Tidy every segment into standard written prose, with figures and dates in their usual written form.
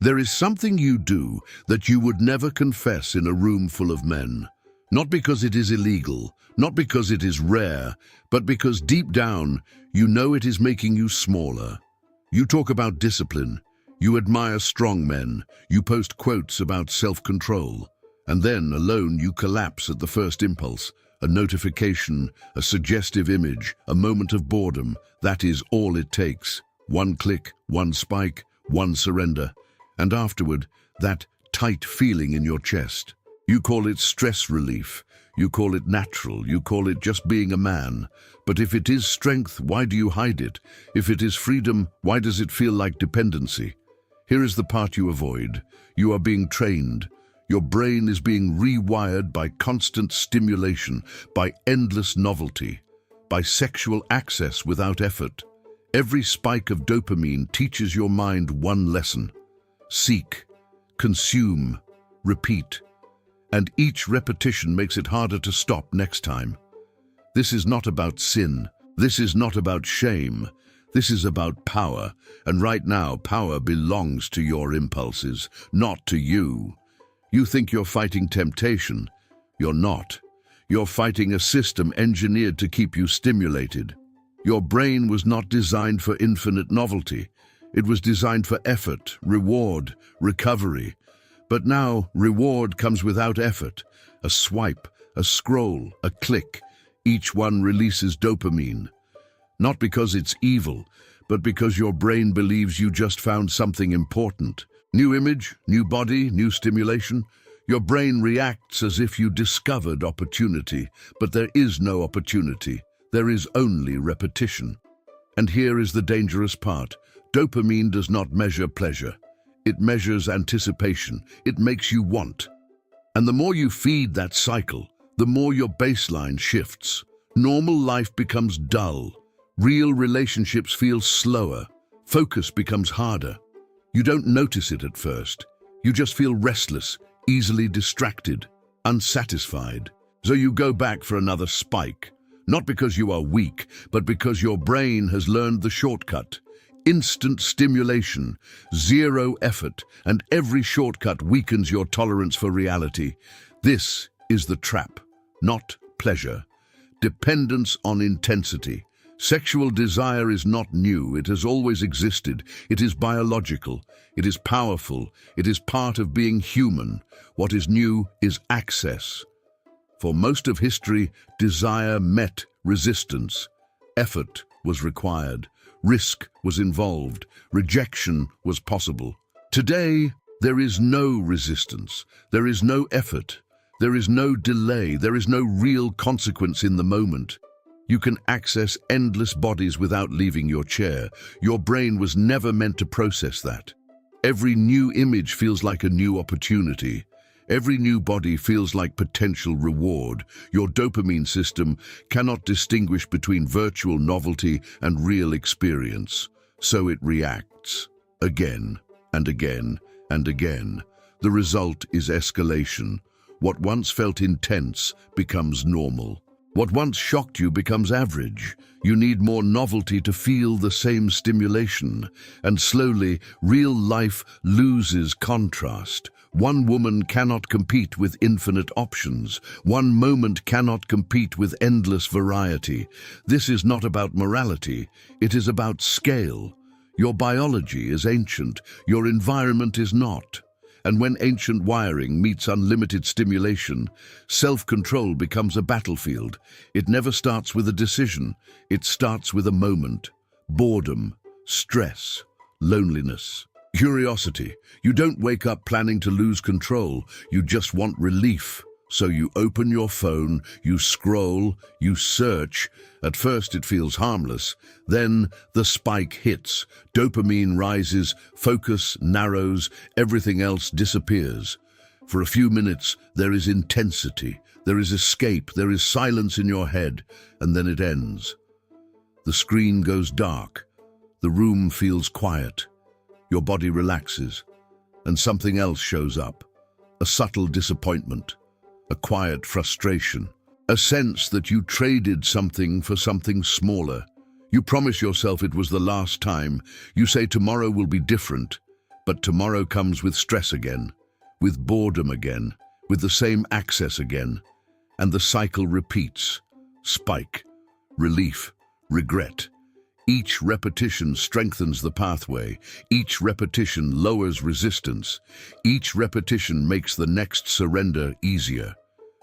There is something you do that you would never confess in a room full of men. Not because it is illegal, not because it is rare, but because deep down you know it is making you smaller. You talk about discipline, you admire strong men, you post quotes about self-control, and then, alone, you collapse at the first impulse. A notification, a suggestive image, a moment of boredom. That is all it takes. One click, one spike, one surrender. And afterward, that tight feeling in your chest. You call it stress relief. You call it natural. You call it just being a man. But if it is strength, why do you hide it? If it is freedom, why does it feel like dependency? Here is the part you avoid. You are being trained. Your brain is being rewired by constant stimulation, by endless novelty, by sexual access without effort. Every spike of dopamine teaches your mind one lesson. Seek, consume, repeat. And each repetition makes it harder to stop next time. This is not about sin. This is not about shame. This is about power. And right now, power belongs to your impulses, not to you. You think you're fighting temptation. You're not. You're fighting a system engineered to keep you stimulated. Your brain was not designed for infinite novelty. It was designed for effort, reward, recovery. But now, reward comes without effort. A swipe, a scroll, a click. Each one releases dopamine. Not because it's evil, but because your brain believes you just found something important. New image, new body, new stimulation. Your brain reacts as if you discovered opportunity, but there is no opportunity. There is only repetition. And here is the dangerous part. Dopamine does not measure pleasure. It measures anticipation. It makes you want. And the more you feed that cycle, the more your baseline shifts. Normal life becomes dull. Real relationships feel slower. Focus becomes harder. You don't notice it at first. You just feel restless, easily distracted, unsatisfied. So you go back for another spike. Not because you are weak, but because your brain has learned the shortcut. Instant stimulation, zero effort, and every shortcut weakens your tolerance for reality. This is the trap, not pleasure. Dependence on intensity. Sexual desire is not new. It has always existed. It is biological. It is powerful. It is part of being human. What is new is access. For most of history, desire met resistance. Effort was required. Risk was involved. Rejection was possible. Today, there is no resistance. There is no effort. There is no delay. There is no real consequence in the moment. You can access endless bodies without leaving your chair. Your brain was never meant to process that. Every new image feels like a new opportunity. Every new body feels like potential reward. Your dopamine system cannot distinguish between virtual novelty and real experience. So it reacts again and again and again. The result is escalation. What once felt intense becomes normal. What once shocked you becomes average. You need more novelty to feel the same stimulation. And slowly, real life loses contrast. One woman cannot compete with infinite options. One moment cannot compete with endless variety. This is not about morality. It is about scale. Your biology is ancient. Your environment is not. And when ancient wiring meets unlimited stimulation, self-control becomes a battlefield. It never starts with a decision. It starts with a moment. Boredom, stress, loneliness, curiosity. You don't wake up planning to lose control. You just want relief. So you open your phone, you scroll, you search. At first it feels harmless. Then the spike hits. Dopamine rises, focus narrows, everything else disappears. For a few minutes, there is intensity, there is escape, there is silence in your head, and then it ends. The screen goes dark. The room feels quiet. Your body relaxes, and something else shows up. A subtle disappointment. A quiet frustration, a sense that you traded something for something smaller. You promise yourself it was the last time. You say tomorrow will be different, But tomorrow comes with stress again, with boredom again, with the same access again. And the cycle repeats. Spike, relief, regret. Each repetition strengthens the pathway. Each repetition lowers resistance. Each repetition makes the next surrender easier.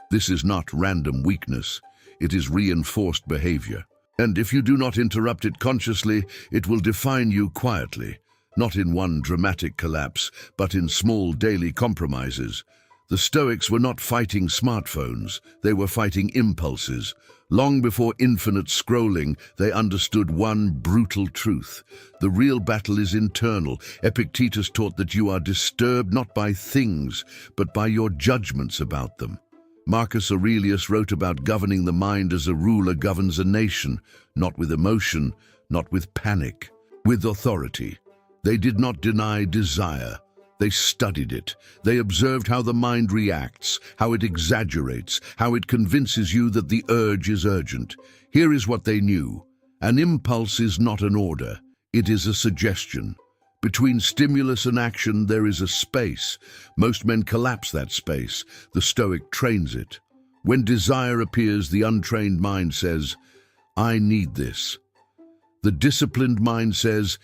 This is not random weakness. It is reinforced behavior. And if you do not interrupt it consciously, it will define you quietly, not in one dramatic collapse, but in small daily compromises. The Stoics were not fighting smartphones, they were fighting impulses. Long before infinite scrolling, they understood one brutal truth. The real battle is internal. Epictetus taught that you are disturbed not by things, but by your judgments about them. Marcus Aurelius wrote about governing the mind as a ruler governs a nation, not with emotion, not with panic, with authority. They did not deny desire. They studied it. They observed how the mind reacts, how it exaggerates, how it convinces you that the urge is urgent. Here is what they knew. An impulse is not an order. It is a suggestion. Between stimulus and action, there is a space. Most men collapse that space. The Stoic trains it. When desire appears, the untrained mind says, "I need this." The disciplined mind says,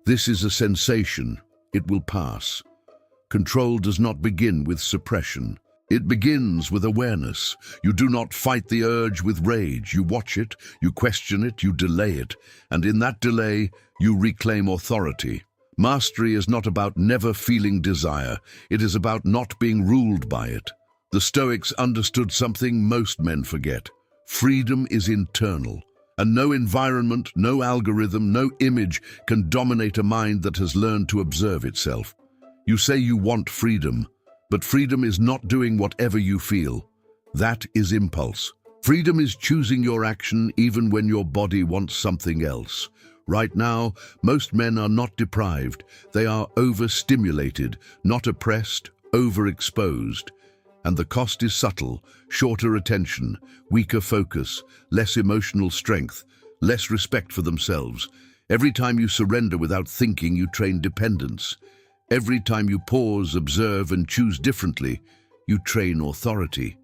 "This is a sensation. It will pass." Control does not begin with suppression. It begins with awareness. You do not fight the urge with rage. You watch it, you question it, you delay it. And in that delay, you reclaim authority. Mastery is not about never feeling desire. It is about not being ruled by it. The Stoics understood something most men forget. Freedom is internal. And no environment, no algorithm, no image can dominate a mind that has learned to observe itself. You say you want freedom, but freedom is not doing whatever you feel. That is impulse. Freedom is choosing your action even when your body wants something else. Right now, most men are not deprived. They are overstimulated, not oppressed, overexposed. And the cost is subtle: shorter attention, weaker focus, less emotional strength, less respect for themselves. Every time you surrender without thinking, you train dependence. Every time you pause, observe, and choose differently, you train authority.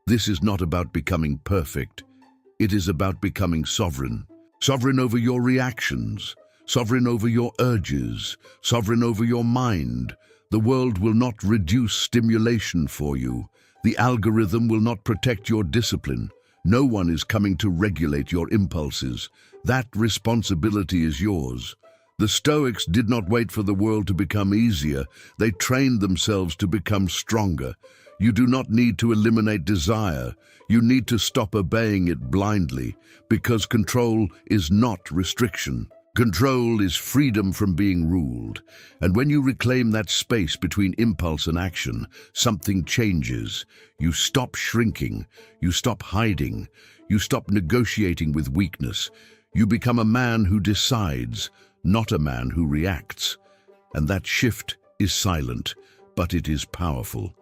This is not about becoming perfect. It is about becoming sovereign. Sovereign over your reactions, sovereign over your urges, sovereign over your mind. The world will not reduce stimulation for you. The algorithm will not protect your discipline. No one is coming to regulate your impulses. That responsibility is yours. The Stoics did not wait for the world to become easier. They trained themselves to become stronger. You do not need to eliminate desire. You need to stop obeying it blindly, because control is not restriction. Control is freedom from being ruled. And when you reclaim that space between impulse and action, something changes. You stop shrinking. You stop hiding. You stop negotiating with weakness. You become a man who decides, not a man who reacts. And that shift is silent, but it is powerful.